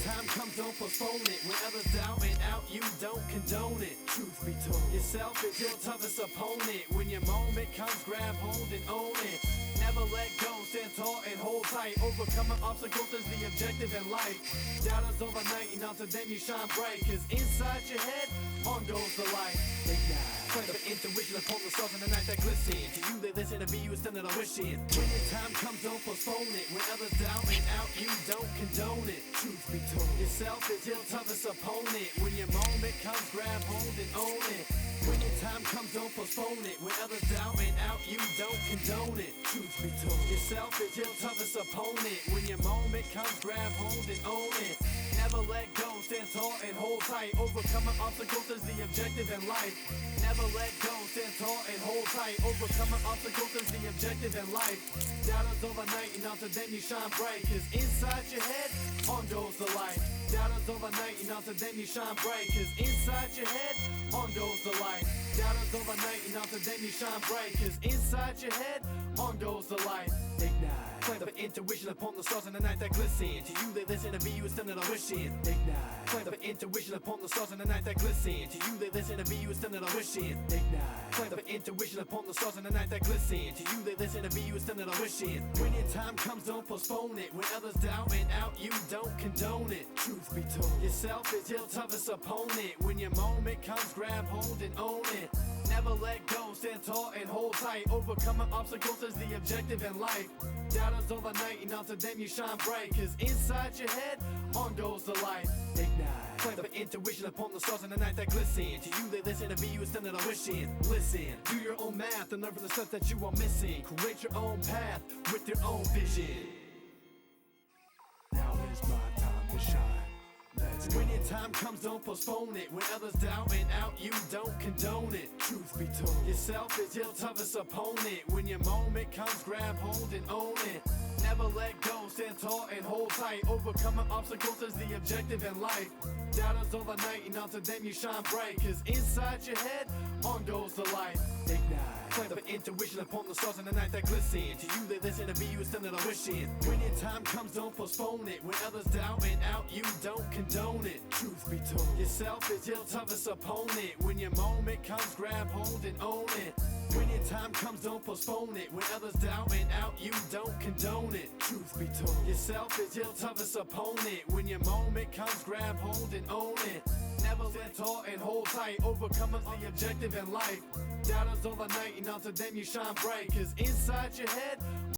time comes, don't postpone it. When others down and out, you don't condone it. Truth be told, yourself is your toughest opponent. When your moment comes, grab hold and own it. Never let go, stand tall and hold tight. Overcoming obstacles is the objective in life. Doubters overnight, and until then you shine bright. Cause inside your head, on goes the light. Ignite. Fight for intuition upon the stars in the night that glisten. To you they listen, to be you instead of wishing. When your time comes, don't postpone it. When others down and out, you don't condone it. Truth be told, yourself is your toughest opponent. When your moment comes, grab hold and own it. When your time comes, don't postpone it. When others down and out, you don't condone it. Truth be told, yourself is your toughest opponent. When your moment comes, grab hold and own it. Never let go, stand tall and hold tight. Overcoming obstacles is the objective in life. Never let go, stand tall and hold tight. Overcoming obstacles is the objective in life. Doubters overnight, and until then you shine bright. Cause inside your head, on goes the light. Doubters overnight, and until then you shine bright. Cause inside your head, on goes the light. Doubters overnight, and until then you shine bright. Cause inside your head, on goes the light. Ignite. Fight for intuition upon the stars in the night that glisten. To you they listen, to be you instead of wishing. Ignite. Fight for intuition upon the stars in the night that glisten. To you they listen, to be you instead of wishing. Ignite. Fight for intuition upon the stars in the night that glisten. To you they listen, to be you instead of wishing. When your time comes, don't postpone it. When others down and out, you don't condone it. Truth be told, yourself is your toughest opponent. When your moment comes, grab hold and own it. Never let go, stand tall and hold tight. Overcoming obstacles is the objective in life. Doubters overnight, and until then you shine bright. Cause inside your head, on goes the light. Ignite. Fight for intuition upon the stars in the night that glisten. To you they listen, to be you instead of wishing. Listen, do your own math and learn from the stuff that you are missing. Create your own path with your own vision. Now is my time to shine. Let's go. When your time comes, don't postpone it. When others down and out, you don't condone it. Truth be told, yourself is your toughest opponent. When your moment comes, grab hold and own it. Never let go, stand tall and hold tight. Overcoming obstacles is the objective in life. Doubters overnight, and until then you shine bright. Cause inside your head, on goes the light. Ignite. Fight for intuition upon the stars in the night that glisten. To you they listen, to be you instead of wishing. When your time comes, don't postpone it. When others down and out, you don't condone it. Truth be told, yourself is your toughest opponent. When your moment comes, grab hold and own it. When your time comes, don't postpone it. When others down and out, you don't condone it. Truth be told, yourself is your toughest opponent. When your moment comes, grab hold and own it. Never stand tall and hold tight. Overcoming the objective in life. Doubters overnight, and until then you shine bright. Cause inside your head,